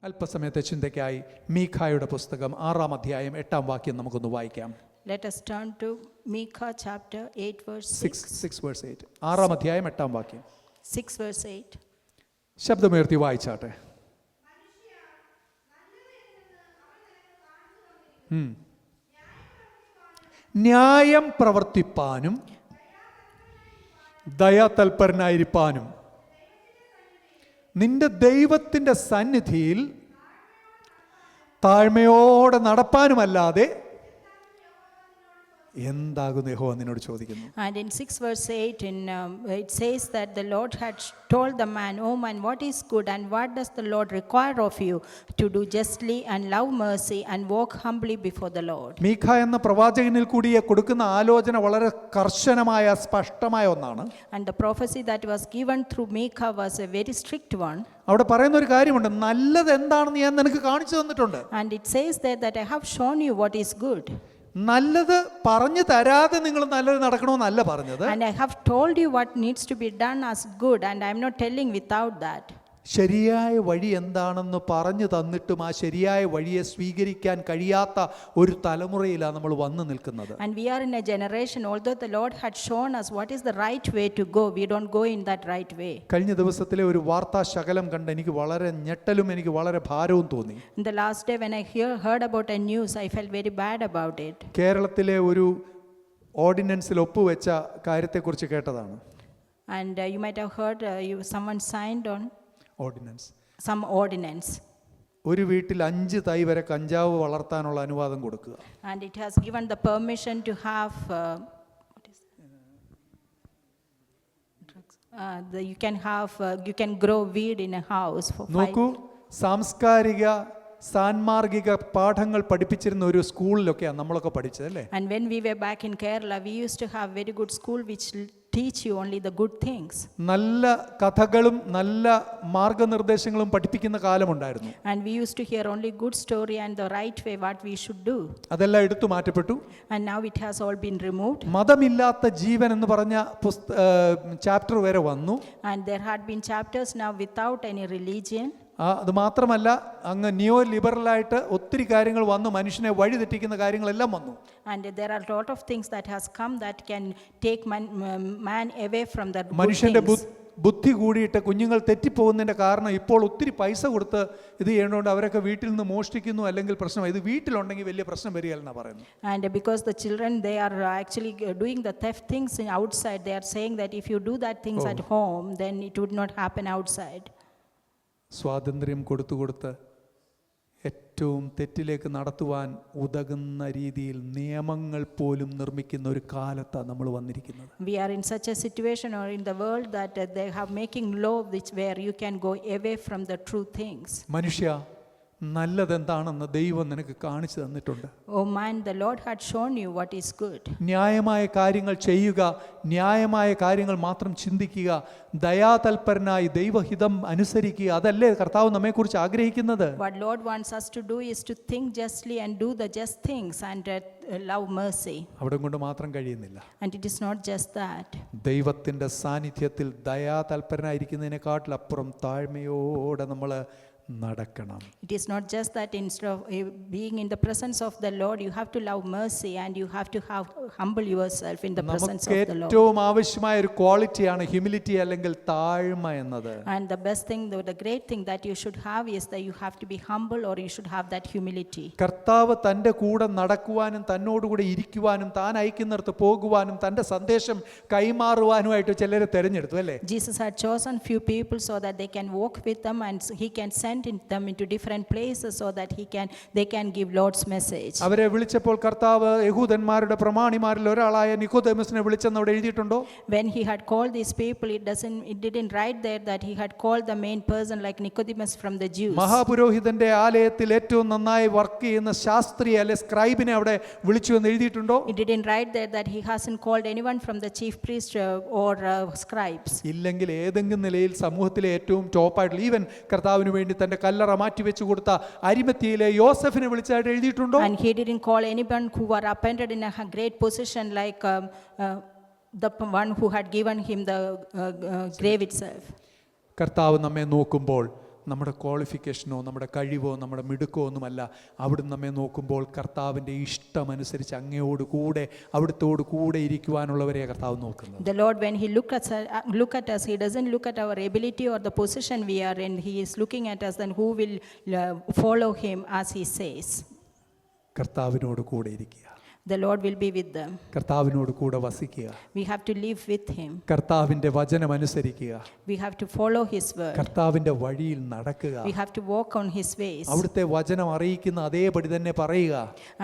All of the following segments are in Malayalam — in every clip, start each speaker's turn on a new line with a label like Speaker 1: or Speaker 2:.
Speaker 1: അല്പസമയത്തെ ചിന്തയ്ക്കായി മീഖായുടെ പുസ്തകം 6-ാം അധ്യായം 8-ാം വാക്യം നമുക്കൊന്ന് വായിക്കാം.
Speaker 2: Let us turn to Micah chapter 8 verse
Speaker 1: 6 verse 8. 6-ാം അധ്യായം 8-ാം വാക്യം.
Speaker 2: 6 verse 8.
Speaker 1: ശബ്ദമുയർത്തി വായിച്ചാട്ടെ. ന്യായം പ്രവർത്തിപ്പാനും ദയാതൽപരനായിരിക്കാനും നിന്റെ ദൈവത്തിൻ്റെ സന്നിധിയിൽ താഴ്മയോടെ നടപ്പാനുമല്ലാതെ എന്താകുന്നു യഹോവ നിന്നോട് ചോദിക്കുന്നു.
Speaker 2: And in 6 verse 8 it says that the Lord had told the man, "Oh man, what is good and what does the Lord require of you? To do justly and love mercy and walk humbly before the Lord."
Speaker 1: മീഖ എന്ന പ്രവാചകനിൽ കൂടി കൊടുക്കുന്ന ആലോചന വളരെ കർശനമായ സ്പഷ്ടമായ ഒന്നാണ്.
Speaker 2: And the prophecy that was given through Micah was a very strict one.
Speaker 1: അവിടെ പറയുന്ന ഒരു കാര്യമുണ്ട്, നല്ലത് എന്താണെന്ന് ഞാൻ നിനക്ക് കാണിച്ചു തന്നിട്ടുണ്ട്.
Speaker 2: And it says there that I have shown you what is good.
Speaker 1: നല്ലത് പറഞ്ഞു തരാതെ നിങ്ങൾ നല്ലത് നടക്കണമെന്നല്ല പറഞ്ഞത്.
Speaker 2: And I have told you what needs to be done as good, and I am not telling without that.
Speaker 1: ശരിയായ വഴി എന്താണെന്ന് പറഞ്ഞു തന്നിട്ടും ആ ശരിയായ വഴിയെ സ്വീകരിക്കാൻ കഴിയാത്ത ഒരു തലമുറയിലാണ് നമ്മൾ വന്നു നിൽക്കുന്നത്.
Speaker 2: And we are in a generation, although the Lord had shown us what is the right way to go, we don't go in that right way.
Speaker 1: കഴിഞ്ഞ ദിവസത്തിലെ ഒരു വാർത്താ ശകലം കണ്ട് എനിക്ക് വളരെ ഞെട്ടലും എനിക്ക് വളരെ ഭാരവും തോന്നി.
Speaker 2: In the last day when I heard about a news, I felt very bad about it.
Speaker 1: കേരളത്തിലെ ഒരു ഓർഡിനൻസിൽ ഒപ്പുവെച്ച കാര്യത്തെക്കുറിച്ച് കേട്ടതാണ്.
Speaker 2: And you might have heard someone signed on some ordinance.
Speaker 1: ഒരു വീട്ടിൽ 5 തൈ വരെ കഞ്ചാവ് വളർത്താനുള്ള അനുവാദം കൊടുക്കുക.
Speaker 2: And it has given the permission to have you can grow weed in a house for 5.
Speaker 1: നോക്കൂ, സാംസ്കാരിക സാൻമാർഗിക പാഠങ്ങൾ പഠിപ്പിച്ചിരുന്ന ഒരു സ്കൂളിലൊക്കെയാണ് നമ്മളൊക്കെ പഠിച്ചത് അല്ലേ?
Speaker 2: And when we were back in Kerala, we used to have very good school which teach you only the good things.
Speaker 1: നല്ല കഥകളും നല്ല മാർഗനിർദ്ദേശങ്ങളും പഠിപ്പിക്കുന്ന കാലമുണ്ടായിരുന്നു.
Speaker 2: And we used to hear only good story and the right way what we should do.
Speaker 1: അതെല്ലാം എടുത്തു മാറ്റപ്പെട്ടു.
Speaker 2: And now it has all been removed.
Speaker 1: മതമില്ലാത്ത ജീവൻ എന്ന് പറഞ്ഞ ചാപ്റ്റർ വരെ വന്നു.
Speaker 2: And there had been chapters now without any religion.
Speaker 1: അത് മാത്രമല്ല, അങ്ങ് നിയോ ലിബറലായിട്ട് ഒത്തിരി കാര്യങ്ങൾ വന്നു, മനുഷ്യനെ വഴിതെറ്റിക്കുന്ന കാര്യങ്ങളെല്ലാം വന്നു.
Speaker 2: And there are a lot of things that has come that can take man away from the good
Speaker 1: മനുഷ്യന്റെ
Speaker 2: things.
Speaker 1: ബുദ്ധി കൂടിയിട്ട് കുഞ്ഞുങ്ങൾ തെറ്റിപ്പോകുന്നതിന്റെ കാരണം ഇപ്പോൾ ഒത്തിരി പൈസ കൊടുത്ത് ഇത് ചെയ്യേണ്ടതുകൊണ്ട് അവരൊക്കെ വീട്ടിൽ നിന്ന് മോഷ്ടിക്കുന്നു, അല്ലെങ്കിൽ പ്രശ്നം ഇത് വീട്ടിലുണ്ടെങ്കിൽ വലിയ പ്രശ്നം വരികയെന്നാണ് പറയുന്നത്.
Speaker 2: And because the children, they are actually doing the theft things outside, they are saying that if you do that things at home, then it would not happen outside.
Speaker 1: സ്വാതന്ത്ര്യം കൊടുത്ത് ഏറ്റവും തെറ്റിലേക്ക് നടത്തുവാൻ ഉതകുന്ന രീതിയിൽ നിയമങ്ങൾ പോലും നിർമ്മിക്കുന്ന ഒരു കാലത്താണ് നമ്മൾ വന്നിരിക്കുന്നത്.
Speaker 2: We are in such a situation or in the world that they have making law which where you can go away from the true things.
Speaker 1: മനുഷ്യ, നല്ലതെന്താണെന്ന് ദൈവം നിനക്ക് കാണിച്ചു തന്നിട്ടുണ്ട്.
Speaker 2: Oh man, the Lord had shown you what is good.
Speaker 1: ന്യായമായ കാര്യങ്ങൾ ചെയ്യുക, ന്യായമായ കാര്യങ്ങൾ മാത്രം ചിന്തിക്കുക, ദയാതൽപരനായി ദൈവഹിതം അനുസരിക്കുക, അതല്ലേ കർത്താവ് നമ്മെക്കുറിച്ച് ആഗ്രഹിക്കുന്നത്.
Speaker 2: What Lord wants us to do is to think justly and do the just things and love mercy.
Speaker 1: അവിടെ കൊണ്ട് മാത്രം കഴിയുന്നില്ല.
Speaker 2: And it is not just that.
Speaker 1: ദൈവത്തിൻ്റെ സാന്നിധ്യത്തിൽ ദയാതൽപരനായിരിക്കുന്നതിനെക്കാട്ടിൽ അപ്പുറം താഴ്മയോടെ നമ്മൾ നടക്കണം.
Speaker 2: It is not just that instead of being in the presence of the Lord, you have to love mercy and you have to humble yourself in the presence of the Lord.
Speaker 1: ഏറ്റവും ആവശ്യമായ ഒരു ക്വാളിറ്റിയാണ് ഹ്യൂമിലിറ്റി, അല്ലെങ്കിൽ താഴ്മ എന്നത്.
Speaker 2: And the best thing, the great thing that you should have is that you have to be humble, or you should have that humility.
Speaker 1: കർത്താവ് തൻ്റെ കൂടെ നടക്കുവാനും തന്നോടുകൂടെ ഇരിക്കുവാനും താൻ അയക്കുന്നിടത്ത് പോകുവാനും തൻ്റെ സന്ദേശം കൈമാറുവാനുമായിട്ട് ചിലരെ തിരഞ്ഞെടുത്തു അല്ലേ?
Speaker 2: Jesus had chosen few people so that they can walk with them and he can send them into different places so that they can give Lord's message.
Speaker 1: അവരെ വിളിച്ചപ്പോൾ കർത്താവ് യഹൂദന്മാരുടെ പ്രമാണിമാരിൽ ഒരാളായ നിക്കോദേമസിനെ വിളിച്ചെന്ന് അവിടെ എഴുതിയിട്ടുണ്ടോ?
Speaker 2: When he had called these people, it didn't write there that he had called the main person like Nicodemus from the Jews.
Speaker 1: മഹാപുരോഹിതന്റെ ആലയത്തിൽ ഏറ്റവും നന്നായി വർക്ക് ചെയ്യുന്ന ശാസ്ത്രി അല്ലെ സ്ക്രൈബിനെ അവിടെ വിളിച്ചു എന്ന് എഴുതിയിട്ടുണ്ടോ?
Speaker 2: It didn't write there that he hasn't called anyone from the chief priest or scribes.
Speaker 1: ഇല്ലെങ്കിൽ ഏതെങ്കിലും നിലയിൽ സമൂഹത്തിലെ ഏറ്റവും ടോപ്പായിട്ടുള്ള ഈവൻ കർത്താവിന് വേണ്ടി തന്റെ കല്ലറ മാറ്റി വെച്ചു കൊടുത്ത അരിമത്തിയിലെ യോസഫിനെ വിളിച്ചായിട്ട് എഴുതിയിട്ടുണ്ടോ?
Speaker 2: And he didn't call anyone who were appointed in a great position like the one who had given him the grave itself.
Speaker 1: കർത്താവ് നമ്മെ നോക്കുമ്പോൾ നമ്മുടെ ക്വാളിഫിക്കേഷനോ നമ്മുടെ കഴിവോ നമ്മുടെ മിടുക്കോ ഒന്നുമല്ല. അവിടുന്ന് നമ്മെ നോക്കുമ്പോൾ കർത്താവിൻ്റെ ഇഷ്ടമനുസരിച്ച് അങ്ങയോട് കൂടെ അവിടുത്തോട് കൂടെ ഇരിക്കുവാനുള്ളവരെ കർത്താവ് നോക്കുന്നത്.
Speaker 2: The Lord, when He look at us, He doesn't look at our ability or the position we are in. He is looking at us, then who will follow Him as He says.
Speaker 1: കർത്താവിനോട് കൂടെ ഇരിക്കുക.
Speaker 2: The Lord will be with them.
Speaker 1: കർത്താവിനോട് കൂടെ വസിക്കുക.
Speaker 2: We have to live with Him.
Speaker 1: കർത്താവിൻ്റെ വചനം അനുസരിക്കുക.
Speaker 2: We have to follow His word.
Speaker 1: കർത്താവിൻ്റെ വഴിയിൽ നടക്കുക.
Speaker 2: We have to walk on His ways.
Speaker 1: അവിടുത്തെ വചനം അറിയിക്കുന്ന അതേപടി തന്നെ പറയുക.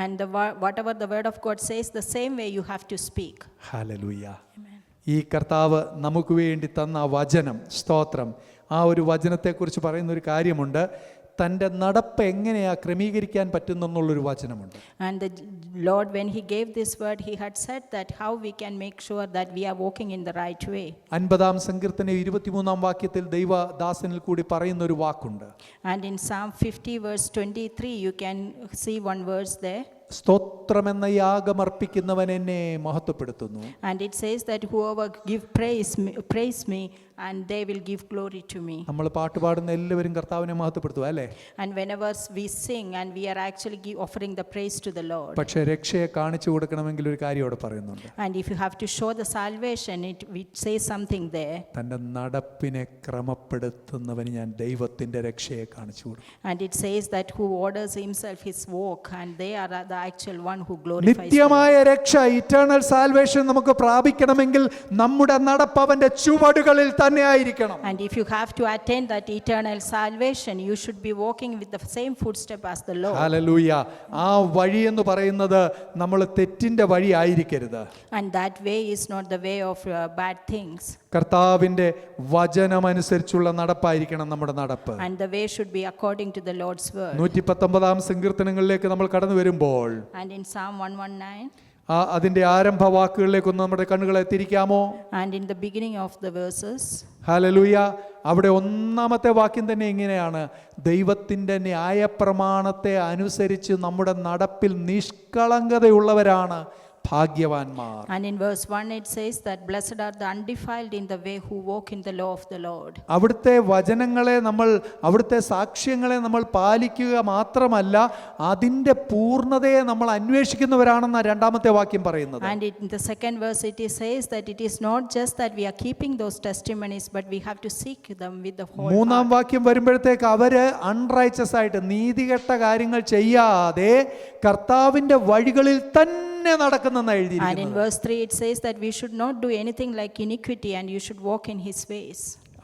Speaker 2: And whatever the word of God says, the same way you have to speak.
Speaker 1: Hallelujah.
Speaker 2: Amen.
Speaker 1: ഈ കർത്താവ് നമുക്ക് വേണ്ടി തന്ന ആ വചനം, സ്തോത്രം, ആ ഒരു വചനത്തെക്കുറിച്ച് പറയുന്ന ഒരു കാര്യമുണ്ട്. തൻ്റെ നടപ്പ് എങ്ങനെയാണ് ക്രമീകരിക്കാൻ പറ്റുന്നെന്നുള്ളൊരു വചനമുണ്ട്.
Speaker 2: And the Lord, when He gave this word, He had said that how we can make sure that we are walking in the right way. 50-ാം
Speaker 1: സങ്കീർത്തനം 23-ാം വാക്യത്തിൽ ദൈവദാസനിൽ കൂടി പറയുന്ന ഒരു വാക്കുണ്ട്.
Speaker 2: And in Psalm 50 verse 23 you can see one verse there.
Speaker 1: സ്തോത്രമെന്ന യാഗമർപ്പിക്കുന്നവൻ എന്നെ മഹത്വപ്പെടുത്തുന്നു.
Speaker 2: And it says that whoever praise me and they will give glory to me.
Speaker 1: നമ്മൾ പാട്ട് പാടുന്ന എല്ലാവരും കർത്താവിനെ മഹത്വപ്പെടുത്തുക അല്ലേ?
Speaker 2: And whenever we sing and we are actually offering the praise to the Lord.
Speaker 1: പക്ഷേ രക്ഷയെ കാണിച്ചു കൊടുക്കണമെങ്കിൽ ഒരു കാര്യം അവിടെ പറയുന്നുണ്ട്.
Speaker 2: And if you have to show the salvation, it says something there.
Speaker 1: തൻ്റെ നടപ്പിനെ ക്രമപ്പെടുത്തുന്നവന് ഞാൻ ദൈവത്തിൻ്റെ രക്ഷയെ കാണിച്ചു കൊടുക്കും.
Speaker 2: And it says that who orders himself his walk, and they are the actual one who glorifies.
Speaker 1: നിത്യമായ രക്ഷ, ഇറ്റേണൽ സാൽവേഷൻ നമുക്ക് പ്രാപിക്കണമെങ്കിൽ നമ്മുടെ നടപ്പ് അവന്റെ ചുവടുകളിൽ തന്നെ ആയിരിക്കണം.
Speaker 2: And if you have to attain that eternal salvation, you should be walking with the same footstep as the Lord.
Speaker 1: Hallelujah. ആ വഴി എന്ന് പറയുന്നത് നമ്മൾ തെറ്റിന്റെ വഴി ആയിരിക്കരുത്.
Speaker 2: And that way is not the way of bad things.
Speaker 1: കർത്താവിന്റെ വചനമനുസരിച്ചുള്ള നടപ്പായിരിക്കണം നമ്മുടെ നടപ്പ്.
Speaker 2: And the way should be according to the Lord's word.
Speaker 1: 119-ാം സങ്കീർത്തനങ്ങളിലേക്ക് നമ്മൾ കടന്നു വരുമ്പോൾ,
Speaker 2: And in Psalm 119,
Speaker 1: അതിന്റെ ആരംഭ വാക്കുകളിലേക്കൊന്ന് നമ്മുടെ കണ്ണുകളെ തിരിക്കാമോ?
Speaker 2: and in the beginning of the verses,
Speaker 1: hallelujah. അവിടെ ഒന്നാമത്തെ വാക്യം തന്നെ ഇങ്ങനെയാണ്: ദൈവത്തിൻ്റെ ന്യായപ്രമാണത്തെ അനുസരിച്ച് നമ്മുടെ നടപ്പിൽ നിഷ്കളങ്കതയുള്ളവരാണ് ഭാഗ്യവാന്മാർ.
Speaker 2: And in verse 1 it says that blessed are the undefiled in the way who walk in the law of the Lord.
Speaker 1: അവിടുത്തെ വചനങ്ങളെ നമ്മൾ, അവിടുത്തെ സാക്ഷ്യങ്ങളെ നമ്മൾ പാലിക്കുക മാത്രമല്ല, അതിൻ്റെ പൂർണ്ണതയെ നമ്മൾ അന്വേഷിക്കുന്നവരാണെന്ന രണ്ടാമത്തെ വാക്യം പറയുന്നത്.
Speaker 2: And in the second verse it says that it is not just that we are keeping those testimonies, but we have to seek them with the whole
Speaker 1: മൂന്നാം
Speaker 2: heart.
Speaker 1: വാക്യം വരുമ്പോഴത്തേക്ക് അവര് അൺറൈച്ചസ് ആയിട്ട്, നീതികെട്ട കാര്യങ്ങൾ ചെയ്യാതെ കർത്താവിൻ്റെ വഴികളിൽ തന്നെ നടക്കുന്നെന്ന്
Speaker 2: And in
Speaker 1: എഴുതിയിരിക്കുന്നു.
Speaker 2: verse 3 it says that we should not do anything like iniquity, and you should walk in His ways.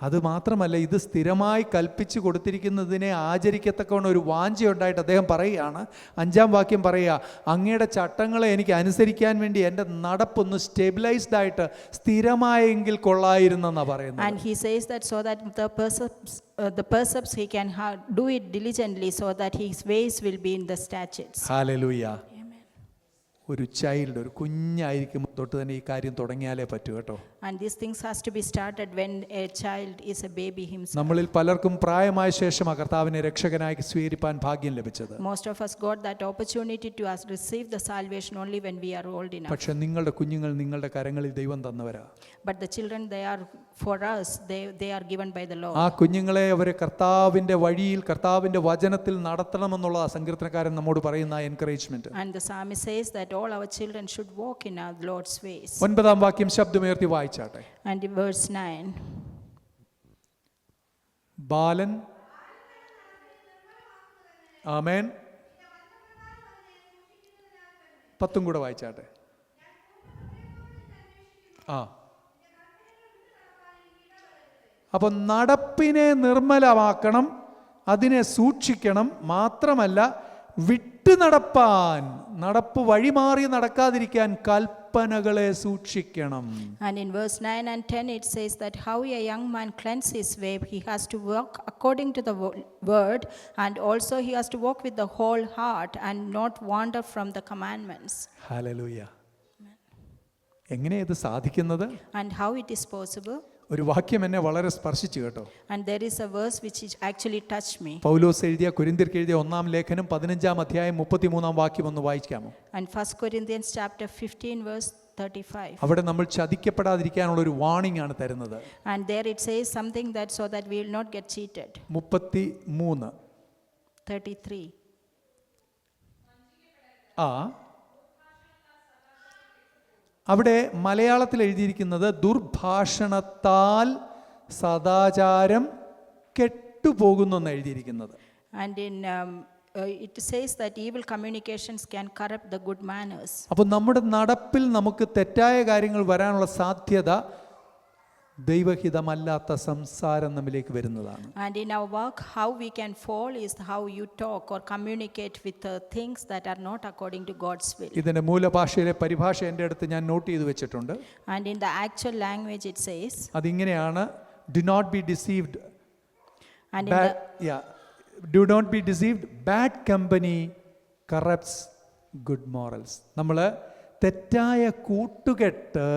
Speaker 1: അത് മാത്രമല്ല, ഇത് സ്ഥിരമായി കൽപ്പിച്ചു കൊടുത്തിരിക്കുന്നതിനെ ആചരിക്കത്തക്കവണ്ണം ഒരു വാഞ്ചയുണ്ടായിട്ട് അദ്ദേഹം പറയുകയാണ്. 5-ാം വാക്യം പറയുക: അങ്ങയുടെ ചട്ടങ്ങളെ എനിക്ക് അനുസരിക്കാൻ വേണ്ടി എൻ്റെ നടപ്പൊന്ന് സ്റ്റെബിലൈസ്ഡ് ആയിട്ട് സ്ഥിരമായെങ്കിൽ കൊള്ളായിരുന്നെന്നാണ് പറയുന്നത്.
Speaker 2: And he says that so that the percepts he can do it diligently, so that his ways will be in the statutes.
Speaker 1: Hallelujah. ഒരു ചൈൽഡ്, ഒരു കുഞ്ഞായിരിക്കുമ്പോൾ തൊട്ട് തന്നെ ഈ കാര്യം തുടങ്ങിയാലേ പറ്റൂ കേട്ടോ.
Speaker 2: And these things has to be started when a child is a baby himself.
Speaker 1: നമ്മളിൽ പലർക്കും പ്രായമായ ശേഷമാണ് കർത്താവിനെ രക്ഷകനായി സ്വീകരിപ്പാൻ ഭാഗ്യം ലഭിച്ചത്.
Speaker 2: Most of us got that opportunity to receive the salvation only when we are old enough.
Speaker 1: പക്ഷെ നിങ്ങളുടെ കുഞ്ഞുങ്ങൾ നിങ്ങളുടെ കരങ്ങളിൽ ദൈവം തന്നവരാ.
Speaker 2: But the children, they are for us, they are given by the Lord.
Speaker 1: ആ കുഞ്ഞുങ്ങളെ അവരെ കർത്താവിൻ്റെ വഴിയിൽ, കർത്താവിൻ്റെ വചനത്തിൽ നടത്തണമെന്നുള്ള സങ്കീർത്തനക്കാരൻ നമ്മോട് പറയുന്ന encouragement.
Speaker 2: And the psalmist says that all our children should walk in our Lord's ways.
Speaker 1: 9-ാം വാക്യം ശബ്ദമുയർത്തി വായിച്ചാട്ടെ.
Speaker 2: And in verse 9,
Speaker 1: ബാലൻ, ആമേൻ, 10 കൂടെ വായിച്ചാട്ടെ. അപ്പം നടപ്പിനെ നിർമ്മലമാക്കണം, അതിനെ സൂക്ഷിക്കണം, മാത്രമല്ല വിട്ടു നടപ്പാൻ, നടപ്പ് വഴിമാറി നടക്കാതിരിക്കാൻ കൽപ്പനകളെ സൂക്ഷിക്കണം.
Speaker 2: And in verse 9 and 10 it says that how a young man cleanses his way, he has to walk according to the word, and also he has to walk with the whole heart and not wander from the commandments.
Speaker 1: Hallelujah. എങ്ങനെയാ ഇത് സാധിക്കുന്നത്?
Speaker 2: And how it is possible?
Speaker 1: ഒരു വാക്യം എന്നെ വളരെ സ്പർശിച്ചു കേട്ടോ.
Speaker 2: And there is a verse which actually touched me.
Speaker 1: പൗലോസ് എഴുതിയ കൊരിന്ത്യർക്ക് എഴുതിയ 1-ാം ലേഖനം 15-ാം അധ്യായം 33-ാം വാക്യം ഒന്ന് വായിക്കാമോ?
Speaker 2: And 1 Corinthians chapter 15 verse 35.
Speaker 1: അവിടെ നമ്മൾ ചതിക്കപ്പെടാതിരിക്കാനുള്ള ഒരു വാണിംഗ് ആണ് തരുന്നത്.
Speaker 2: And there it says something that so that we will not get cheated.
Speaker 1: 33
Speaker 2: 33.
Speaker 1: അവിടെ മലയാളത്തിൽ എഴുതിയിരിക്കുന്നത് ദുർഭാഷണത്താൽ സദാചാരം കെട്ടുപോകുന്നു എന്ന് എഴുതിയിരിക്കുന്നത്.
Speaker 2: And in it says that evil communications can corrupt the good manners.
Speaker 1: അപ്പോൾ നമ്മുടെ നടപ്പിൽ നമുക്ക് തെറ്റായ കാര്യങ്ങൾ വരാനുള്ള സാധ്യത ദൈവഹിതമല്ലാത്ത സംസാരം നമ്മിലേക്ക് വരുന്നതാണ്.
Speaker 2: And in our work, how we can fall is how you talk or communicate with things that are not according to God's will.
Speaker 1: ഇതിന്റെ മൂലഭാഷയിലെ പരിഭാഷ എൻ്റെ അടുത്ത് ഞാൻ നോട്ട് ചെയ്ത് വെച്ചിട്ടുണ്ട്.
Speaker 2: And in the actual language it says,
Speaker 1: അതിങ്ങനെയാണ്, do not be deceived.
Speaker 2: and in
Speaker 1: do not be deceived, bad company corrupts good morals. നമ്മൾ തെറ്റായ കൂട്ടുകെട്ട്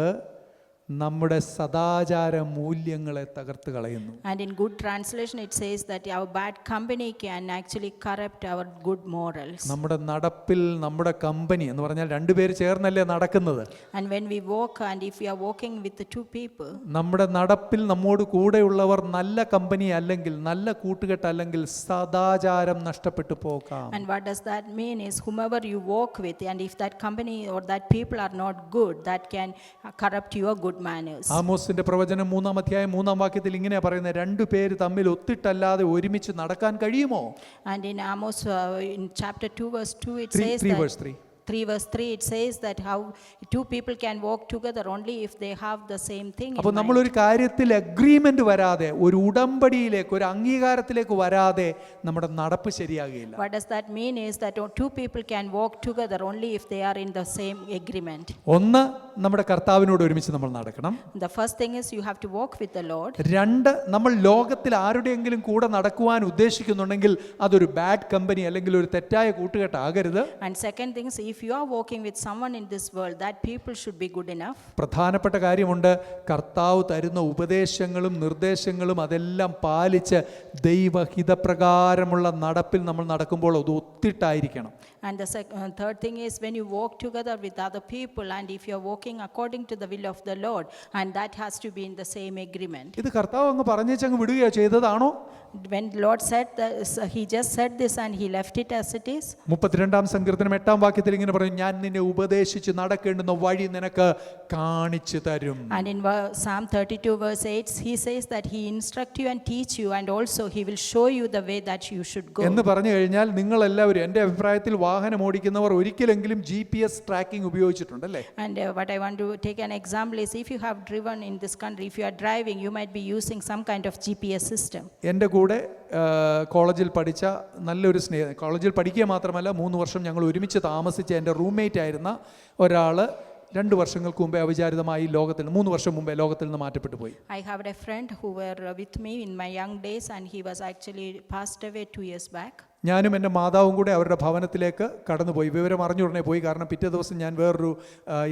Speaker 1: നമ്മുടെ സദാചാര മൂല്യങ്ങളെ തകർത്ത് കളയുന്നു.
Speaker 2: And in good translation it says that our bad company can actually corrupt our good morals.
Speaker 1: നമ്മുടെ നടപ്പിൽ നമ്മുടെ കമ്പനി എന്ന് പറഞ്ഞാൽ രണ്ടുപേര് ചേർന്നല്ലേ നടക്കുന്നത്.
Speaker 2: And when we walk, and if we are walking with the two people,
Speaker 1: നമ്മുടെ നടപ്പിൽ നമ്മോട് കൂടെയുള്ളവർ നല്ല കമ്പനി അല്ലെങ്കിൽ നല്ല കൂട്ടുകെട്ട് അല്ലെങ്കിൽ സദാചാരം നഷ്ടപ്പെട്ടു പോകാം.
Speaker 2: and what does that mean is whomever you walk with, and if that company or that people are not good, that can corrupt your good manners.
Speaker 1: ആമോസിന്റെ പ്രവചനം 3-ാം അധ്യായം 3-ാം വാക്യത്തിൽ ഇങ്ങനെ പറയുന്നത്, രണ്ടുപേര് തമ്മിൽ ഒത്തിട്ടല്ലാതെ ഒരുമിച്ച് നടക്കാൻ കഴിയുമോ?
Speaker 2: And in Amos in chapter 2 verse 2 it
Speaker 1: 3
Speaker 2: says
Speaker 1: verse 3
Speaker 2: 3 verse 3 it says that how two people can walk together only if they have the same thing in
Speaker 1: അപ്പോൾ
Speaker 2: mind.
Speaker 1: നമ്മളൊരു കാര്യത്തിൽ അഗ്രിമെന്റ് വരാതെ, ഒരു ഉടമ്പടിയിലേക്ക്, ഒരു അംഗീകാരത്തിലേക്ക് വരാതെ നമ്മുടെ നടപ്പ് ശരിയാകുകയില്ല.
Speaker 2: What does that mean is that two people can walk together only if they are in the same agreement.
Speaker 1: ഒന്ന്, നമ്മുടെ കർത്താവിനോട് ഒരുമിച്ച് നമ്മൾ നടക്കണം.
Speaker 2: The first thing is you have to walk with the Lord.
Speaker 1: രണ്ട്, നമ്മൾ ലോകത്തിൽ ആരുടെയെങ്കിലും കൂടെ നടക്കുവാൻ ഉദ്ദേശിക്കുന്നുണ്ടെങ്കിൽ അതൊരു ബാഡ് കമ്പനി അല്ലെങ്കിൽ ഒരു തെറ്റായ കൂട്ടുകെട്ടാകരുത്.
Speaker 2: And second thing is if you are walking with someone in this world, that people should be good enough.
Speaker 1: പ്രധാനപ്പെട്ട കാര്യമുണ്ട്, കർത്താവ് തരുന്ന ഉപദേശങ്ങളും നിർദ്ദേശങ്ങളും അതെല്ലാം പാലിച്ച് ദൈവഹിതപ്രകാരമുള്ള നടപ്പിൽ നമ്മൾ നടക്കുമ്പോൾ അത് ഒത്തിട്ടായിരിക്കണം.
Speaker 2: And the third thing is when you walk together with other people, and if you are walking according to the will of the Lord, and that has to be in the same agreement.
Speaker 1: ഇത് കർത്താവ് അങ്ങ് പറഞ്ഞേച്ചങ്ങ് വിടുകയോ ചെയ്തതാണോ?
Speaker 2: When the Lord said this, he just said this and he left it as it is.
Speaker 1: 32-ാം സങ്കീർത്തനം 8-ാം വാക്യത്തിൽ ഇങ്ങനെ പറയും, ഞാൻ നിന്നെ ഉപദേശിച്ച് നടക്കേണ്ടുന്ന വഴി നിനക്ക് കാണിച്ചു തരും.
Speaker 2: And in Psalm 32 verse 8 he says that he instruct you and teach you, and also he will show you the way that you should go.
Speaker 1: എന്ന് പറഞ്ഞു കഴിഞ്ഞാൽ നിങ്ങൾ എല്ലാവരും, എൻ്റെ അഭിപ്രായത്തിൽ വാഹനം ഓടിക്കുന്നവർ ഒരിക്കലെങ്കിലും GPS ട്രാക്കിംഗ് ഉപയോഗിച്ചിട്ടുണ്ടല്ലേ?
Speaker 2: And what I want to take an example is if you have driven in this country, if you are driving, you might be using some kind of GPS system.
Speaker 1: എൻ്റെ കൂടെ കോളേജിൽ പഠിച്ച നല്ലൊരു കോളേജിൽ പഠിക്കുക മാത്രമല്ല 3 വർഷം ഞങ്ങൾ ഒരുമിച്ച് താമസിച്ച എൻ്റെ റൂംമേറ്റ് ആയിരുന്ന ഒരാൾ 2 വർഷങ്ങൾക്ക് മുമ്പേ അവിചാരിതമായി ലോകത്തിൽ 3 വർഷം മുമ്പേ ലോകത്തിൽ നിന്ന് മാറ്റപ്പെട്ടു പോയി.
Speaker 2: I have a friend who were with me in my young days, and he was actually passed away 2 years back.
Speaker 1: ഞാനും എൻ്റെ മാതാവും കൂടെ അവരുടെ ഭവനത്തിലേക്ക് കടന്നുപോയി. വിവരം അറിഞ്ഞ ഉടനെ പോയി, കാരണം പിറ്റേ ദിവസം ഞാൻ വേറൊരു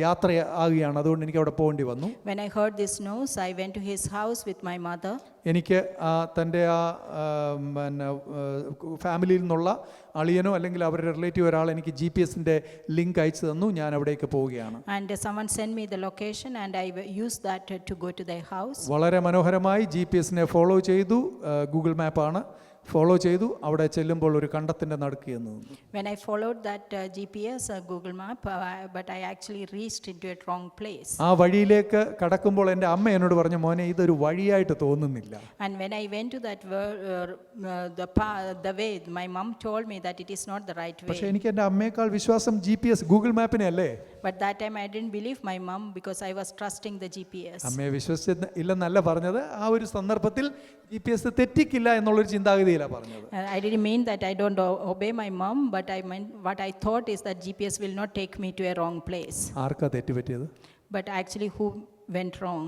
Speaker 1: യാത്ര ആകുകയാണ്, അതുകൊണ്ട് എനിക്ക് അവിടെ പോകേണ്ടി വന്നു.
Speaker 2: When I heard this news, I went to his house with my mother.
Speaker 1: എനിക്ക് തൻ്റെ പിന്നെ ഫാമിലിയിൽ നിന്നുള്ള അളിയനോ അല്ലെങ്കിൽ അവരുടെ റിലേറ്റീവ് ഒരാൾ എനിക്ക് GPS-ന്റെ ലിങ്ക് അയച്ചു തന്നു. ഞാൻ അവിടേക്ക് പോവുകയാണ്.
Speaker 2: And someone sent me the location, and I used that to go to their house.
Speaker 1: വളരെ മനോഹരമായി GPS-നെ ഫോളോ ചെയ്തു. ഗൂഗിൾ മാപ്പാണ്. ഫോളോ ചെയ്തു. അവിടെ ചെല്ലുമ്പോൾ ഒരു കണ്ടത്തിൻ്റെ നടുക്ക് എന്ന് നിന്നു.
Speaker 2: When I followed that GPS Google map, but I actually reached into a wrong place.
Speaker 1: ആ വഴിയിലേക്ക് കടക്കുമ്പോൾ എൻ്റെ അമ്മ എന്നോട് പറഞ്ഞു, മോനെ ഇതൊരു വഴിയായിട്ട് തോന്നുന്നില്ല.
Speaker 2: And when I went to that the way, my mom told me that it is not the right way.
Speaker 1: പക്ഷേ എനിക്ക് എൻ്റെ അമ്മയേക്കാൾ വിശ്വാസം GPS ഗൂഗിൾ മാപ്പിനെ അല്ലേ?
Speaker 2: But that time I didn't believe my mom because I was trusting the GPS.
Speaker 1: അമ്മയെ വിശ്വസിച്ചില്ലെന്നല്ല പറഞ്ഞത്, ആ ഒരു സന്ദർഭത്തിൽ GPS തെറ്റിക്കില്ല എന്നുള്ളൊരു ചിന്താഗതിയിലാണ് പറഞ്ഞത്.
Speaker 2: I didn't mean that I don't obey my mom, but I meant what I thought is that GPS will not take me to a wrong place.
Speaker 1: ആർക്കാ തെറ്റുപറ്റിയത്?
Speaker 2: But actually who went wrong?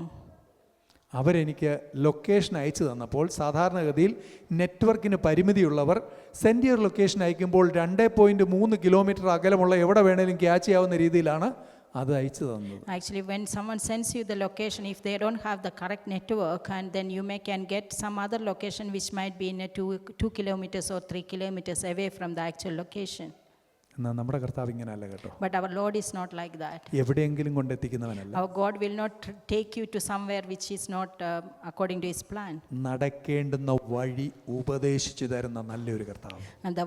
Speaker 1: അവരെനിക്ക് ലൊക്കേഷൻ അയച്ചു തന്നപ്പോൾ, സാധാരണഗതിയിൽ നെറ്റ്വർക്കിന് പരിമിതിയുള്ളവർ സെൻറ്റിയർ ലൊക്കേഷൻ അയക്കുമ്പോൾ 2.3 കിലോമീറ്റർ അകലമുള്ള എവിടെ വേണേലും ക്യാച്ച് ചെയ്യാവുന്ന രീതിയിലാണ് അത് അയച്ചു തന്നത്.
Speaker 2: Actually, when someone sends you the location, if they don't have the correct network, and then you can get some other location which might be in a 2 kilometers or 3 kilometers away from the actual location.
Speaker 1: എന്നാൽ നമ്മുടെ കർത്താവ് ഇങ്ങനെയല്ല കേട്ടോ.
Speaker 2: But our Lord is not like that.
Speaker 1: എവിടെയെങ്കിലും കൊണ്ടെത്തിക്കുന്നവനല്ല.
Speaker 2: Our God will not take you to somewhere which is not according to His plan.
Speaker 1: നടക്കേണ്ടുന്ന വഴി ഉപദേശിച്ചു തരുന്ന നല്ലൊരു കർത്താവ്.
Speaker 2: And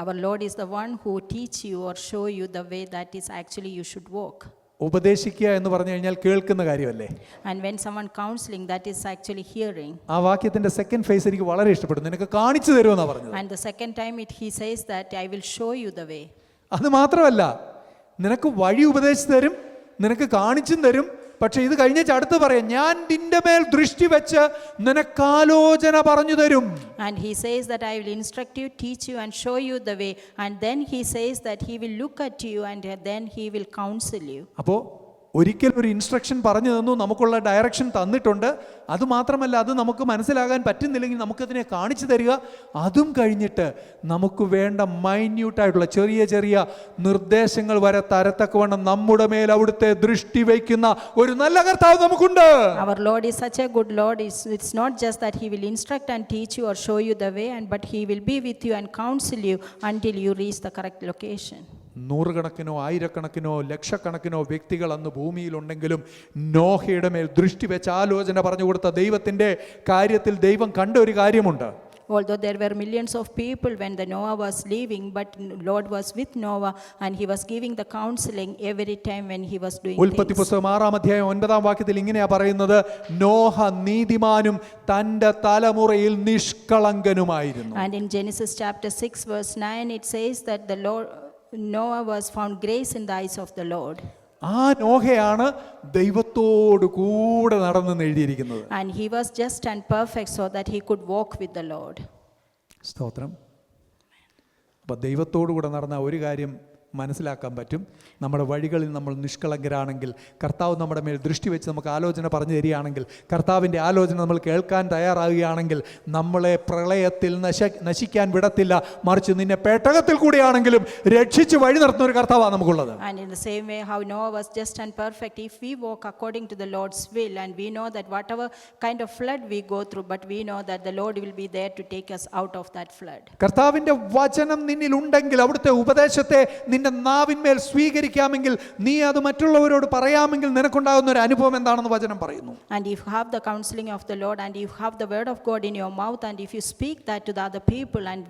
Speaker 2: our Lord is the one who teach you or show you the way that is actually you should walk.
Speaker 1: ഉപദേശിക്കുക എന്ന് പറഞ്ഞു കഴിഞ്ഞാൽ കേൾക്കുന്ന കാര്യമല്ലേ?
Speaker 2: And when someone counseling, that is actually hearing.
Speaker 1: ആ വാക്യത്തിന്റെ സെക്കൻഡ് ഫേസ് എനിക്ക് വളരെ ഇഷ്ടപ്പെടുന്നു. നിനക്ക് കാണിച്ചു തരുമെന്നാണ് പറഞ്ഞത്.
Speaker 2: And the second time he says that I will show you the way.
Speaker 1: അത് മാത്രമല്ല, നിനക്ക് വഴി ഉപദേശിച്ചു തരും, നിനക്ക് കാണിച്ചും തരും. പക്ഷെ ഇത് കഴിഞ്ഞ അടുത്ത് പറയാം, ഞാൻ നിന്റെ മേൽ ദൃഷ്ടി വെച്ച് നിനക്കാലോചന പറഞ്ഞു തരും.
Speaker 2: And he says that I will instruct you, teach you and show you the way. And then he says that he will look at you and then he will counsel you.
Speaker 1: അപ്പോൾ ഒരിക്കൽ ഒരു ഇൻസ്ട്രക്ഷൻ പറഞ്ഞു തന്നു, നമുക്കുള്ള ഡയറക്ഷൻ തന്നിട്ടുണ്ട്. അതുമാത്രമല്ല, അത് നമുക്ക് മനസ്സിലാകാൻ പറ്റുന്നില്ലെങ്കിൽ നമുക്കതിനെ കാണിച്ചു തരിക. അതും കഴിഞ്ഞിട്ട് നമുക്ക് വേണ്ട മൈന്യൂട്ടായിട്ടുള്ള ചെറിയ ചെറിയ നിർദ്ദേശങ്ങൾ വരെ തരത്തക്കവണ്ണം നമ്മുടെ മേൽ അവിടുത്തെ ദൃഷ്ടി വയ്ക്കുന്ന ഒരു നല്ല കർത്താവ് നമുക്കുണ്ട്.
Speaker 2: Our Lord is such a good Lord. It's not just that he will instruct and teach you or show you the way, but he will be with you and counsel you until you reach the correct location.
Speaker 1: നൂറുകണക്കിനോ ആയിരക്കണക്കിനോ ലക്ഷക്കണക്കിനോ വ്യക്തികൾ അന്ന് ഭൂമിയിലുണ്ടെങ്കിലും നോഹയുടെ മേൽ ദൃഷ്ടി വെച്ച് ആലോചന പറഞ്ഞു കൊടുത്ത ദൈവത്തിൻ്റെ കാര്യത്തിൽ ദൈവം കണ്ട ഒരു കാര്യമുണ്ട്.
Speaker 2: Although there were millions of people when the Noah was leaving, but Lord was with Noah and he was giving the counseling every time when he was doing
Speaker 1: ഉൽപ്പത്തി
Speaker 2: things.
Speaker 1: പുസ്തകം 6-9 വാക്യത്തിൽ ഇങ്ങനെയാ പറയുന്നത്, നോഹ നീതിമാനും തൻ്റെ തലമുറയിൽ നിഷ്കളങ്കനുമായിരുന്നു.
Speaker 2: And in Genesis chapter 6 verse 9 it says that Noah was found grace in the eyes of the Lord.
Speaker 1: ആ നോഹയാണ് ദൈവത്തോട് കൂടെ നടന്നെന്ന് എഴുതിയിരിക്കുന്നത്.
Speaker 2: And he was just and perfect so that he could walk with the Lord.
Speaker 1: സ്തോത്രം. അപ്പോൾ ദൈവത്തോടു കൂടെ നടന്ന ഒരു കാര്യം മനസ്സിലാക്കാൻ പറ്റും, നമ്മുടെ വഴികളിൽ നമ്മൾ നിഷ്കളങ്കരാണെങ്കിൽ, കർത്താവ് നമ്മുടെ മേൽ ദൃഷ്ടി വെച്ച് നമുക്ക് ആലോചന പറഞ്ഞു തരികയാണെങ്കിൽ, കർത്താവിൻ്റെ ആലോചന നമ്മൾ കേൾക്കാൻ തയ്യാറാകുകയാണെങ്കിൽ നമ്മളെ പ്രളയത്തിൽ നശിക്കാൻ വിടത്തില്ല, മറിച്ച് നിന്നെ പേട്ടകത്തിൽ കൂടിയാണെങ്കിലും രക്ഷിച്ച് വഴി നടത്തുന്ന ഒരു കർത്താവാണ് നമുക്കുള്ളത്.
Speaker 2: And in the same way how Noah was just and perfect, if we walk according to the Lord's will, and we know that whatever kind of flood we go through, but we know that the Lord will be there to take us out of that flood.
Speaker 1: കർത്താവിൻ്റെ വചനം നിന്നിൽ ഉണ്ടെങ്കിൽ, അവിടുത്തെ ഉപദേശത്തെ നിന്റെ നാവിന്മേൽ സ്വീകരിക്കാമെങ്കിൽ, നീ അത് മറ്റുള്ളവരോട് പറയാമെങ്കിൽ നിനക്കുണ്ടാകുന്ന ഒരു അനുഭവം എന്താണെന്ന് വചനം പറയുന്നു.
Speaker 2: And if you have the counseling of the Lord and you have the word of God in your mouth, and if you speak that to the other people, and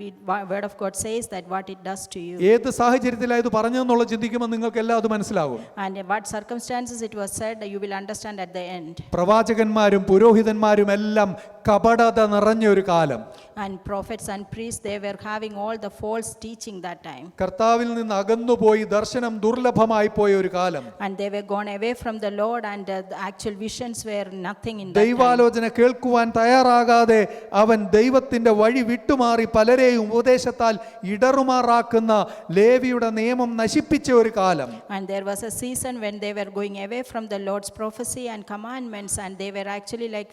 Speaker 2: word of God says that what it does to you.
Speaker 1: ഏത് സാഹചര്യത്തിലാണ് ഇത് പറഞ്ഞതെന്നുള്ള ചിന്തിക്കുമ്പോൾ നിങ്ങൾക്ക് എല്ലാം അത് മനസ്സിലാകും.
Speaker 2: And what circumstances it was said, you will understand at the end.
Speaker 1: പ്രവാചകന്മാരും പുരോഹിതന്മാരും എല്ലാം കപടത നിറഞ്ഞ ഒരു കാലം.
Speaker 2: And prophets and priests, they were having all the false teaching that time.
Speaker 1: കർത്താവിൽ നിന്ന് അകന്നുപോയി ദർശനം ദുർലഭമായി പോയ ഒരു കാലം.
Speaker 2: And they were gone away from the Lord, and the actual visions were nothing in that time.
Speaker 1: ദൈവാലോചന കേൾക്കുവാൻ തയ്യാറാകാതെ അവൻ ദൈവത്തിന്റെ വഴി വിട്ടുമാറി പലരെയും ഉപദേശത്താൽ ഇടറുമാറാക്കുന്ന ലേവിയുടെ നിയമം നശിപ്പിച്ച ഒരു കാലം.
Speaker 2: And there was a season when they were going away from the Lord's prophecy and commandments, and they were actually like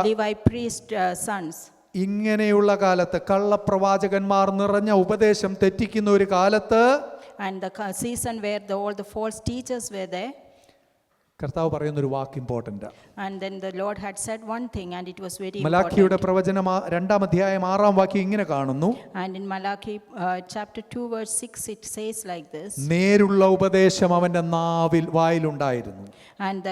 Speaker 2: Levi priest sons.
Speaker 1: ഇങ്ങനെയുള്ള കാലത്ത് കള്ളപ്രവാചകന്മാർ നിറഞ്ഞ ഉപദേശം തെറ്റിക്കുന്ന ഒരു കാലത്ത്,
Speaker 2: and the season where all the false teachers were there,
Speaker 1: കർത്താവ് പറയുന്ന ഒരു വാക്ക് important.
Speaker 2: and then the Lord had said one thing, and it was very
Speaker 1: മലാഖിയുടെ
Speaker 2: important.
Speaker 1: പ്രവചനം 2-6 വാക്യം ഇങ്ങനെ കാണുന്നു.
Speaker 2: And in Malachi chapter 2 verse 6 it says like this.
Speaker 1: നേരുള്ള ഉപദേശം അവന്റെ വായിലുണ്ടായിരുന്നു,
Speaker 2: And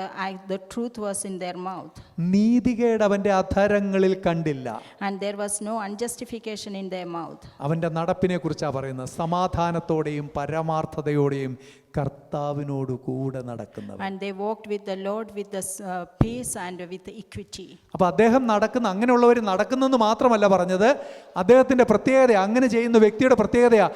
Speaker 2: the truth was in their mouth.
Speaker 1: നീതികേട് അവന്റെ അധരങ്ങളിൽ കണ്ടില്ല.
Speaker 2: And there was no unjustification in their mouth.
Speaker 1: അവന്റെ നടപ്പിനെ കുറിച്ചാണ് പറയുന്നത്. സമാധാനത്തോടെയും പരമാർത്ഥതയോടെയും കർത്താവിനോട് കൂടെ നടക്കുന്നവൻ.
Speaker 2: And they walked with the Lord with the peace and with the equity.
Speaker 1: അപ്പോൾ അദ്ദേഹം അങ്ങനെയുള്ളവർ നടക്കുന്നെന്ന് മാത്രമല്ല പറഞ്ഞത്, അദ്ദേഹത്തിന്റെ പ്രത്യേകത, അങ്ങനെ ചെയ്യുന്ന വ്യക്തിയുടെ പ്രത്യേകതയാ,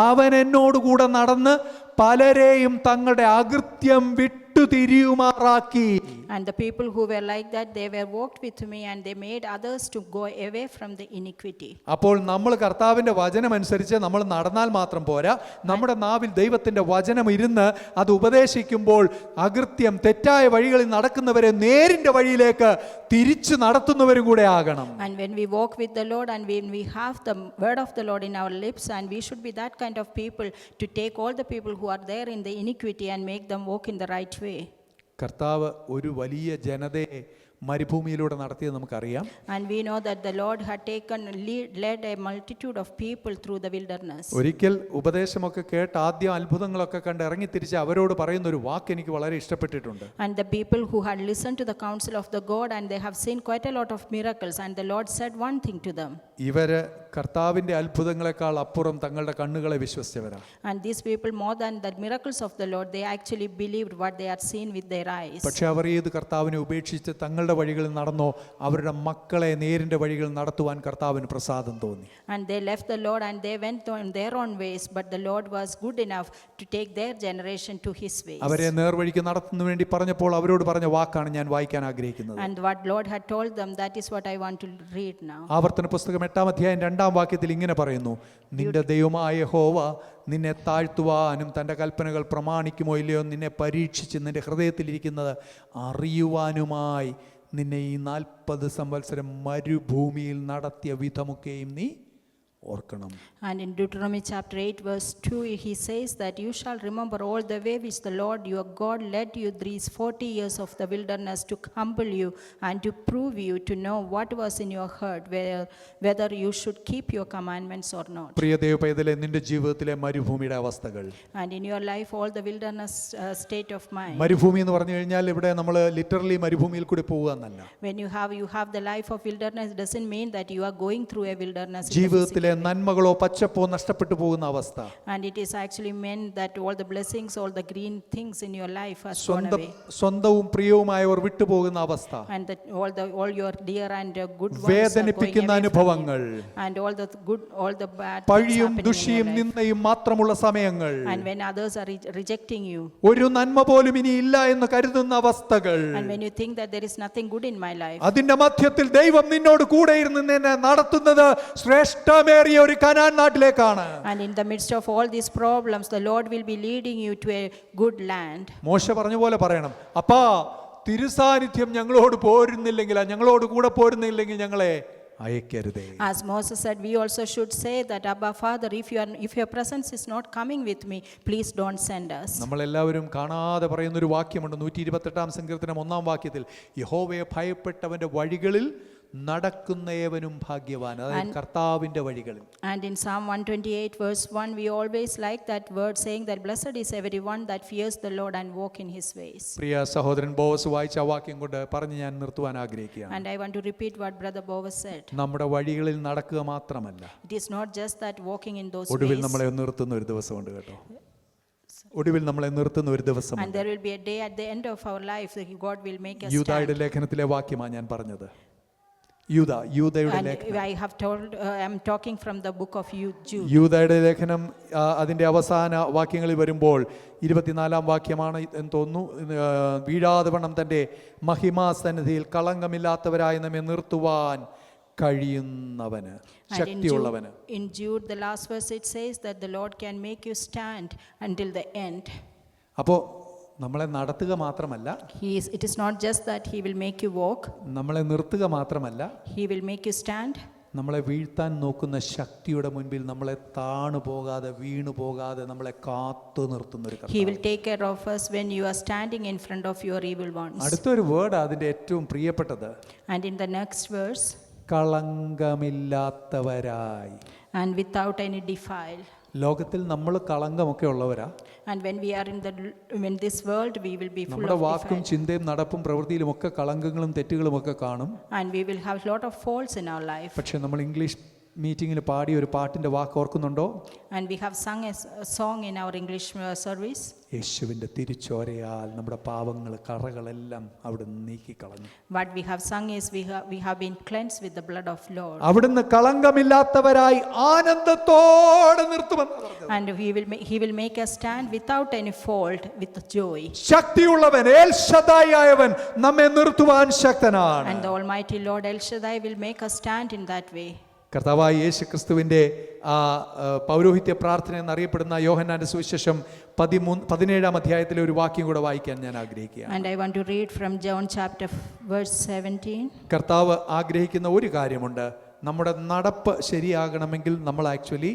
Speaker 1: അവൻ എന്നോട് കൂടെ നടന്ന് പലരെയും തങ്ങളുടെ അകൃത്യം വിട്ടുതിരിയുമാറാക്കി.
Speaker 2: And the people who were like that, they were walked with me, and they made others to go away from the iniquity.
Speaker 1: അപ്പോൾ നമ്മൾ കർത്താവിന്റെ വചനം അനുസരിച്ച് നമ്മൾ നടന്നാൽ മാത്രം പോരാ, നമ്മുടെ നാവിൽ ദൈവത്തിന്റെ വചനം ഇരുന്ന് അത് ഉപദേശിക്കുമ്പോൾ അകൃത്യം തെറ്റായ വഴികളിൽ നടക്കുന്നവരെ നേരിന്റെ വഴിയിലേക്ക് തിരിച്ചു നടത്തുന്നവരും കൂടെ ആകണം.
Speaker 2: And when we walk with the Lord, and when we have the word of the Lord in our lips, and we should be that kind of people to take all the people who are there in the iniquity and make them walk in the right way.
Speaker 1: കർത്താവ് ഒരു വലിയ ജനതയെ മരുഭൂമിയിലൂടെ നടത്തിയത് നമുക്കറിയാം.
Speaker 2: And we know that the Lord had led a multitude of people through the wilderness.
Speaker 1: ഒരിക്കൽ ഉപദേശമൊക്കെ കേട്ട് ആദ്യം അത്ഭുതങ്ങളൊക്കെ കണ്ട് ഇറങ്ങിത്തിരിച്ച് അവരോട് പറയുന്ന ഒരു വാക്ക് എനിക്ക് വളരെ ഇഷ്ടപ്പെട്ടിട്ടുണ്ട്.
Speaker 2: And the people who had listened to the counsel of the God, and they have seen quite a lot of miracles, and the Lord said one thing to them.
Speaker 1: ഇവര് കർത്താവിന്റെ അത്ഭുതങ്ങളെക്കാൾ അപ്പുറം തങ്ങളുടെ കണ്ണുകളെ വിശ്വസിച്ചവരാ.
Speaker 2: And these people, more than the miracles of the Lord, they actually believed what they had seen with their eyes.
Speaker 1: പക്ഷെ അവർ ഏത് കർത്താവിനെ ഉപേക്ഷിച്ച് തങ്ങളുടെ വഴികളിൽ നടന്നോ അവരുടെ മക്കളെ നേരിന്റെ വഴികളിൽ നടത്തുവാൻ കർത്താവിന് പ്രസാദം തോന്നി.
Speaker 2: And they left the Lord and they went on their own ways, but the Lord was good enough to take their generation to his ways.
Speaker 1: അവരെ നേർവഴിക്ക് നടത്തുന്നതിന് വേണ്ടി പറഞ്ഞപ്പോൾ അവരോട് പറഞ്ഞ വാക്കാണ് ഞാൻ വായിക്കാൻ ആഗ്രഹിക്കുന്നത്.
Speaker 2: And what Lord had told them, that is what I want to read now.
Speaker 1: ആവർത്തന പുസ്തകം 8-ാം അധ്യായം 2-ാം വാക്യത്തിൽ ഇങ്ങനെ പറയുന്നു, നിന്റെ ദൈവമായ യഹോവ നിന്നെ താഴ്ത്തുവാനും തൻ്റെ കൽപ്പനകൾ പ്രമാണിക്കുമോ ഇല്ലയോ നിന്നെ പരീക്ഷിച്ച് നിന്റെ ഹൃദയത്തിലിരിക്കുന്നത് അറിയുവാനുമായി നിന്നെ ഈ 40 സംവത്സരം മരുഭൂമിയിൽ നടത്തിയ വിധമൊക്കെയും നീ ഓർക്കണം.
Speaker 2: And in Deuteronomy chapter 8 verse 2 he says that you shall remember all the way which the Lord your God led you these 40 years of the wilderness to humble you and to prove you to know what was in your heart, whether you should keep your commandments or not.
Speaker 1: പ്രിയ ദൈവപൈതലേ, നിന്റെ ജീവിതത്തിലെ മരുഭൂമിയുടെ അവസ്ഥകൾ,
Speaker 2: And in your life all the wilderness state of mind.
Speaker 1: മരുഭൂമി എന്ന് പറഞ്ഞു കഴിഞ്ഞാൽ ഇവിടെ നമ്മൾ ലിറ്ററലി മരുഭൂമിയിൽ കൂടി പോകുക എന്നല്ല.
Speaker 2: When you have the life of wilderness, doesn't mean that you are going through a wilderness.
Speaker 1: ജീവിതത്തിലെ നന്മകളോ പച്ചപ്പോ നഷ്ടപ്പെട്ടു പോകുന്ന അവസ്ഥ.
Speaker 2: And it is actually meant that all the blessings, all the green things in your life are gone away.
Speaker 1: സ്വന്തവും പ്രിയവുമായവർ വിട്ടുപോകുന്ന അവസ്ഥ.
Speaker 2: And that all your dear and good ones
Speaker 1: വേദനിപ്പിക്കുന്ന അനുഭവങ്ങൾ,
Speaker 2: and all the bad
Speaker 1: പഴിയും ദുഷിയും നിന്ദയും മാത്രമുള്ള സമയങ്ങൾ,
Speaker 2: and when others are rejecting you,
Speaker 1: ഒരു നന്മ പോലും ഇനി ഇല്ല എന്ന് കരുതുന്ന അവസ്ഥകൾ,
Speaker 2: and when you think that there is nothing good in my life,
Speaker 1: അതിന്റെ മധ്യത്തിൽ ദൈവം നിന്നോട് കൂടെ ഇരുന്ന് നിന്നെ നടത്തുന്നത് ശ്രേഷ്ഠമേറിയ ഒരു Canaan നാട്ടിലേക്കാണ്.
Speaker 2: and in the midst of all these problems the Lord will be leading you to a good land.
Speaker 1: മോശ പറഞ്ഞ പോലെ പറയണം, അപ്പാ തിരുസാന്നിധ്യം ഞങ്ങളോട് ഞങ്ങളോട് കൂടെ പോരുന്നില്ലെങ്കിൽ ഞങ്ങളെ അയക്കരുതേ.
Speaker 2: As Moses said, we also should say that, Abba Father, if your presence is not coming with me, please don't send us.
Speaker 1: നമ്മളെല്ലാവരും കാണാതെ പറയുന്ന ഒരു വാക്യമുണ്ട് 128-ാം സങ്കീർത്തനം 1-ാം വാക്യത്തിൽ, യഹോവയെ ഭയപ്പെട്ടവന്റെ വഴികളിൽ നടക്കുന്നവനും ഭാഗ്യവാൻ. അതായത് കർത്താവിന്റെ വഴികളിൽ.
Speaker 2: And in Psalm 128 verse 1 we always like that word, saying that blessed is everyone that fears the Lord and walk in his ways.
Speaker 1: പ്രിയ സഹോദരൻ ബോവസ് വായിച്ച ആ വാക്യം കൊണ്ട് പറഞ്ഞ് ഞാൻ നിർത്തുവാൻ ആഗ്രഹിക്കുകയാണ്.
Speaker 2: And I want to repeat what brother Boaz said.
Speaker 1: നമ്മുടെ വഴികളിൽ നടക്കുക മാത്രമല്ല,
Speaker 2: It is not just that walking in those
Speaker 1: ഒടുവിൽ
Speaker 2: ways.
Speaker 1: നമ്മളെ നിർത്തുന്ന ഒരു ദിവസമുണ്ട് കേട്ടോ. ഒടുവിൽ നമ്മളെ നിർത്തുന്ന ഒരു ദിവസം.
Speaker 2: And there will be a day at the end of our life that God will make us
Speaker 1: യൂദായുടെ ലേഖനത്തിലെ വാക്യമാണ് ഞാൻ പറഞ്ഞത്. യൂദയുടെ ലേഖനം.
Speaker 2: I have told I am talking from the book of Jude.
Speaker 1: യൂദയുടെ ലേഖനം അതിന്റെ അവസാന വാക്യങ്ങളിൽ വരുമ്പോൾ 24-ാം വാക്യമാണ് എന്ന് തോന്നുന്നു, വീഴാതെ വണ്ണം തന്റെ മഹിമാസന്നിധിയിൽ കളങ്കമില്ലാത്തവരായി നമ്മെ നിർത്തുവാൻ കഴിയുന്നവന്, ശക്തിയുള്ളവന്.
Speaker 2: In Jude the last verse it says that the Lord can make you stand until the end.
Speaker 1: അപ്പോൾ നമ്മളെ നടത്തുക മാത്രമല്ല,
Speaker 2: it is not just that he will make you walk,
Speaker 1: നമ്മളെ നിർത്തുക മാത്രമല്ല,
Speaker 2: he will make you stand.
Speaker 1: നമ്മളെ വീഴ്ത്താൻ നോക്കുന്ന ശക്തിയുടെ മുൻപിൽ നമ്മളെ താണു പോകാതെ വീണു പോകാതെ നമ്മളെ കാത്തു നിർത്തുന്ന ഒരു കർത്താവ്.
Speaker 2: He will take care of us when you are standing in front of your evil ones.
Speaker 1: അടുത്തൊരു വേർഡ് അതിന്റെ ഏറ്റവും പ്രിയപ്പെട്ടത്,
Speaker 2: And in the next verse,
Speaker 1: കളങ്കമില്ലാത്തവരായി.
Speaker 2: and without any defile.
Speaker 1: ലോകത്തിൽ നമ്മൾ കളങ്കമൊക്കെ ഉള്ളവരാ.
Speaker 2: And when we are in this world we will be full
Speaker 1: നമ്മുടെ
Speaker 2: of
Speaker 1: വാക്കും
Speaker 2: defile.
Speaker 1: ചിന്തയും നടപ്പും പ്രവൃത്തിയിലും ഒക്കെ കളങ്കങ്ങളും തെറ്റുകളും ഒക്കെ കാണും.
Speaker 2: And we will have a lot of faults in our life.
Speaker 1: പക്ഷെ നമ്മൾ ഇംഗ്ലീഷ് മീറ്റിങ്ങിൽ പാടിയ ഒരു പാട്ടിന്റെ വാക്ക് ഓർക്കുന്നുണ്ടോ?
Speaker 2: And we have sung a song in our English service.
Speaker 1: യേശുവിന്റെ തിരുച്ചോരയാൽ നമ്മുടെ പാപങ്ങൾ കറകളെല്ലാം അവിടുന്ന് നീക്കിക്കളഞ്ഞു.
Speaker 2: What we have sung is we have been cleansed with the blood of Lord.
Speaker 1: അവിടുന്ന് കളങ്കമില്ലാത്തവരായി ആനന്ദത്തോടെ നിർത്തുമെന്ന് പറഞ്ഞത്.
Speaker 2: And he will make us stand without any fault, with joy.
Speaker 1: ശക്തിയുള്ളവൻ എൽ ശദ്ദായി ആയവൻ നമ്മെ നിർത്തുവാൻ ശക്തനാണ്.
Speaker 2: And the Almighty Lord El Shaddai will make us stand in that way.
Speaker 1: കർത്താവായ യേശു ക്രിസ്തുവിന്റെ പൗരോഹിത്യ പ്രാർത്ഥന എന്നറിയപ്പെടുന്ന യോഹന്നാന്റെ സുവിശേഷം 17-ാം അധ്യായത്തിലെ ഒരു വാക്യം കൂടെ വായിക്കാൻ ഞാൻ ആഗ്രഹിക്കുകയാണ്.
Speaker 2: And I want to read from John chapter verse 17.
Speaker 1: കർത്താവ് ആഗ്രഹിക്കുന്ന ഒരു കാര്യമുണ്ട്, നമ്മുടെ നടപ്പ് ശരിയാകണമെങ്കിൽ നമ്മൾ ആക്ച്വലി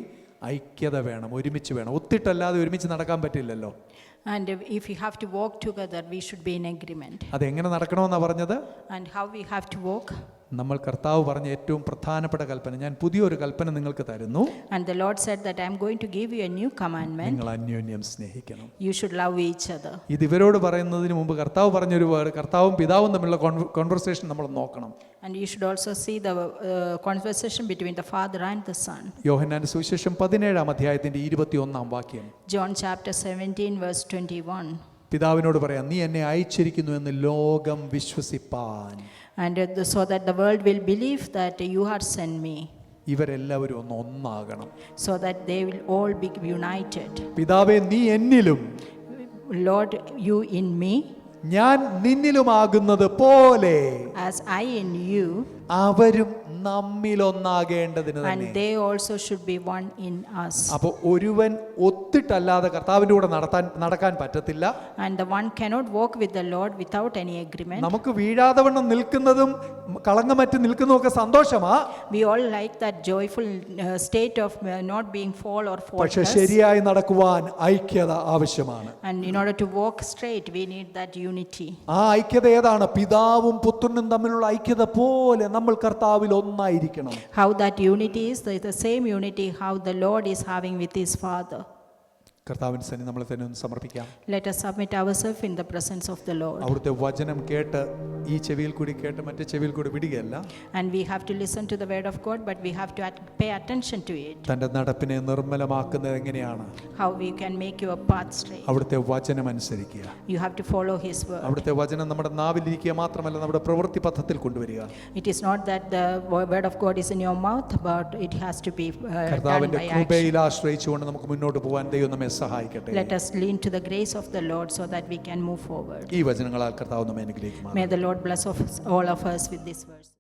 Speaker 1: ഐക്യത വേണം, ഒരുമിച്ച് വേണം. ഒത്തിട്ടല്ലാതെ ഒരുമിച്ച് നടക്കാൻ പറ്റില്ലല്ലോ.
Speaker 2: And if we have to walk together, we should be in agreement.
Speaker 1: അതെങ്ങനെ നടക്കണമെന്നാണ് പറഞ്ഞത്?
Speaker 2: And how we have to walk?
Speaker 1: നമ്മൾ കർത്താവ് പറഞ്ഞ ഏറ്റവും പ്രധാനപ്പെട്ട കൽപ്പന, ഞാൻ പുതിയൊരു കൽപ്പന നിങ്ങൾക്ക് തരുന്നു.
Speaker 2: And the Lord said that I am going to give you a new commandment.
Speaker 1: നിങ്ങൾ അന്യോന്യം സ്നേഹിക്കണം.
Speaker 2: You should love each other.
Speaker 1: ഇത് ഇവരോട് പറയുന്നതിന് മുമ്പ് കർത്താവ് പറഞ്ഞൊരു വേർഡ്, കർത്താവും പിതാവും തമ്മിലുള്ള കോൺവെർസേഷൻ നമ്മൾ നോക്കണം.
Speaker 2: And you should also see the conversation between the Father and the Son.
Speaker 1: യോഹന്നാന്റെ സുവിശേഷം 17-ാം അധ്യായത്തിന്റെ 21-ാം വാക്യം.
Speaker 2: John chapter 17 verse 21.
Speaker 1: പിതാവിനോട് പറയാം, നീ എന്നെ അയച്ചിരിക്കുന്നു എന്ന് ലോകം വിശ്വസിപ്പാൻ.
Speaker 2: And so that the world will believe that you have sent me.
Speaker 1: ഇവരെല്ലാവരും ഒന്നാകണം.
Speaker 2: So that they will all be united.
Speaker 1: പിതാവേ നീ എന്നിലും
Speaker 2: Lord, you in me,
Speaker 1: ഞാൻ നിന്നിലുമാകുന്നത് പോലെ
Speaker 2: as I in you,
Speaker 1: അവരും നമ്മിലൊന്നാകേണ്ടതിന്
Speaker 2: and
Speaker 1: തന്നെ.
Speaker 2: they also should be one in us.
Speaker 1: അപ്പോൾ ഒരുവൻ ഒത്തിട്ടല്ലാതെ കർത്താവിൻ്റെ കൂടെ നടക്കാൻ പറ്റത്തില്ല.
Speaker 2: And the one cannot walk with the Lord without any agreement.
Speaker 1: നമുക്ക് വീഴാതവണ്ണം നിൽക്കുന്നതും കളങ്കമറ്റ് നിൽക്കുന്നതും ഒക്കെ സന്തോഷമാ.
Speaker 2: We all like that joyful state of not being fall or
Speaker 1: പക്ഷെ
Speaker 2: faultless.
Speaker 1: ശരിയായി നടക്കുവാൻ ഐക്യത ആവശ്യമാണ്.
Speaker 2: And in order to walk straight, we need that unity.
Speaker 1: ആ ഐക്യത ഏതാണ്? പിതാവും പുത്രനും തമ്മിലുള്ള ഐക്യത പോലെ നമ്മൾ കർത്താവിൽ ഒന്നായിരിക്കണം.
Speaker 2: How that unity is the same unity how the Lord is having with his Father.
Speaker 1: കർത്താവിൻ്റെ സന്നിധി നമ്മളെ തന്നെ ഒന്ന് സമർപ്പിക്കാം.
Speaker 2: Let us submit ourselves in the presence of the Lord.
Speaker 1: അവിടുത്തെ വചനം കേട്ട് ഈ ചെവിയിൽ കൂടി കേട്ട് മറ്റേ ചെവിയിൽ കൂടി വിടുകയല്ല.
Speaker 2: And we have to listen to the word of God, but we have to pay attention to it.
Speaker 1: തൻ്റെ നടപ്പിനെ നിർമ്മലമാക്കുന്നത് എങ്ങനെയാണ്?
Speaker 2: How we can make your path straight.
Speaker 1: അവിടുത്തെ വചനം അനുസരിക്കുക.
Speaker 2: You have to follow his word.
Speaker 1: അവിടുത്തെ വചനം നമ്മുടെ നാവിലിരിക്കുക മാത്രമല്ല, നമ്മുടെ പ്രവൃത്തി പഥത്തിൽ കൊണ്ടുവരിക.
Speaker 2: It is not that the word of God is in your mouth, but it has to be done
Speaker 1: കർത്താവിൻ്റെ
Speaker 2: by action.
Speaker 1: കൃപയിൽ ആശ്രയിച്ചുകൊണ്ട് നമുക്ക് മുന്നോട്ട് പോകാൻ ദൈവം നമ്മെ സഹായിക്കട്ടെ.
Speaker 2: Let us lean to the grace of the Lord so that we can move forward.
Speaker 1: ഈ വചനങ്ങളാൽ കർത്താവ് നമ്മെ അനുഗ്രഹിക്കുമാറാകട്ടെ.
Speaker 2: May the Lord bless all of us with this verse.